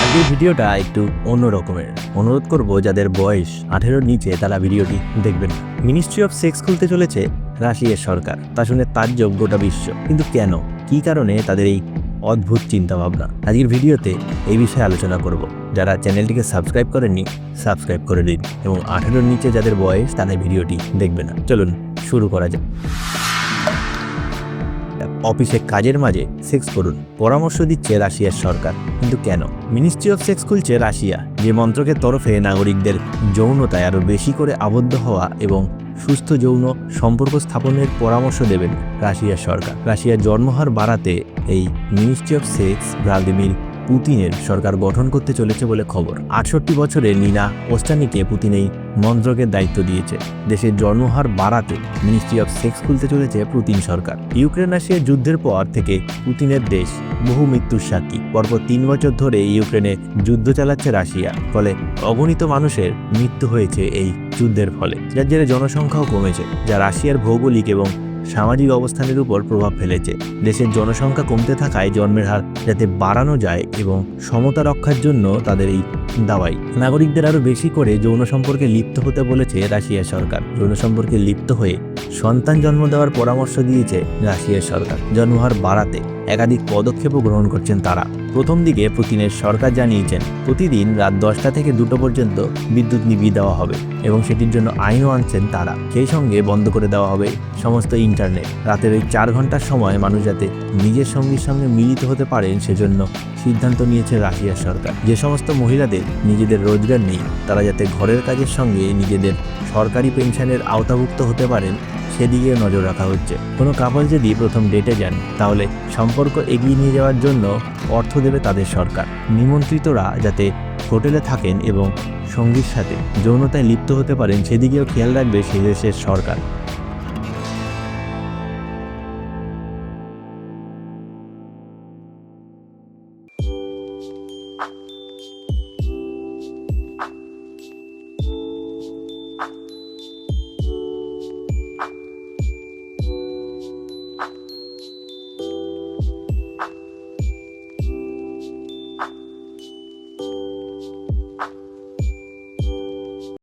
আজকের ভিডিওটা একটু অন্য রকমের। অনুরোধ করব যাদের বয়স 18-র নিচে তারা ভিডিওটি দেখবেন। মিনিস্ট্রি অফ সেক্স খুলতে চলেছে রাশিয়ার সরকার। তা শুনে তাজ্জব গোটা বিশ্ব। কিন্তু কেন, কী কারণে তাদের এই অদ্ভুত চিন্তাভাবনা? আজকের ভিডিওতে এই বিষয়ে আলোচনা করব। যারা চ্যানেলটিকে সাবস্ক্রাইব করেননি সাবস্ক্রাইব করে দিন, এবং 18-র নিচে যাদের বয়স তারা ভিডিওটি দেখবে না। চলুন শুরু করা যাক। অফিসে কাজের মাঝে সেক্স করুন, পরামর্শ দিচ্ছে রাশিয়ার সরকার। কিন্তু কেন? মিনিস্ট্রি অফ সেক্স খুলছে রাশিয়া, যে মন্ত্রকের তরফে নাগরিকদের যৌনতায় আরও বেশি করে আবদ্ধ হওয়া এবং সুস্থ যৌন সম্পর্ক স্থাপনের পরামর্শ দেবেন রাশিয়ার সরকার। রাশিয়ার জন্মহার বাড়াতে এই মিনিস্ট্রি অফ সেক্স ভ্লাদিমির পুতিনের সরকার গঠন করতে চলেছে বলে খবর। 68 বছরের নিনা ওস্টানিকে পুতিন এই মন্ত্রকের দায়িত্ব দিয়েছে। দেশের জন্মহার বাড়াতে মিনিস্ট্রি অফ সেক্স খুলতে চলেছে পুতিন সরকার। ইউক্রেন রাশিয়ার যুদ্ধের পর থেকে পুতিনের দেশ বহু মৃত্যুর সাক্ষী। পরপর 3 বছর ধরে ইউক্রেনে যুদ্ধ চালাচ্ছে রাশিয়া, ফলে অগণিত মানুষের মৃত্যু হয়েছে এই যুদ্ধের ফলে, যার জেরে জনসংখ্যাও কমেছে, যা রাশিয়ার ভৌগোলিক এবং সামাজিক অবস্থানের উপর প্রভাব ফেলেছে। দেশের জনসংখ্যা কমতে থাকায় জন্মের হার যাতে বাড়ানো যায় এবং সমতা রক্ষার জন্য তাদের এই দাওয়াই। নাগরিকদের আরও বেশি করে যৌন সম্পর্কে লিপ্ত হতে বলেছে রাশিয়ার সরকার। যৌন সম্পর্কে লিপ্ত হয়ে সন্তান জন্ম দেওয়ার পরামর্শ দিয়েছে রাশিয়ার সরকার। জন্মহার বাড়াতে একাধিক পদক্ষেপও গ্রহণ করছেন তারা। প্রথম দিকে পুতিনের সরকার জানিয়েছেন প্রতিদিন রাত 10টা থেকে 2টো পর্যন্ত বিদ্যুৎ নিভিয়ে দেওয়া হবে, এবং সেটির জন্য আইনও আনছেন তারা। সেই সঙ্গে বন্ধ করে দেওয়া হবে সমস্ত ইন্টারনেট। রাতের ওই 4 ঘন্টার সময় মানুষ যাতে নিজের সঙ্গীর সঙ্গে মিলিত হতে পারেন, সেজন্য সিদ্ধান্ত নিয়েছে রাশিয়ার সরকার। যে সমস্ত মহিলাদের নিজেদের রোজগার নেই, তারা যাতে ঘরের কাজের সঙ্গে নিজেদের সরকারি পেনশনের আওতাভুক্ত হতে পারেন, সেদিকে নজর রাখা হচ্ছে। কোনো কাপল যদি প্রথম ডেটে যান, তাহলে সম্পর্ক এগিয়ে নিয়ে যাওয়ার জন্য অর্থ দেবে তাদের সরকার। নিমন্ত্রিতরা যাতে হোটেলে থাকেন এবং সঙ্গীর সাথে যৌনতায় লিপ্ত হতে পারেন, সেদিকেও খেয়াল রাখবে সেই দেশের সরকার।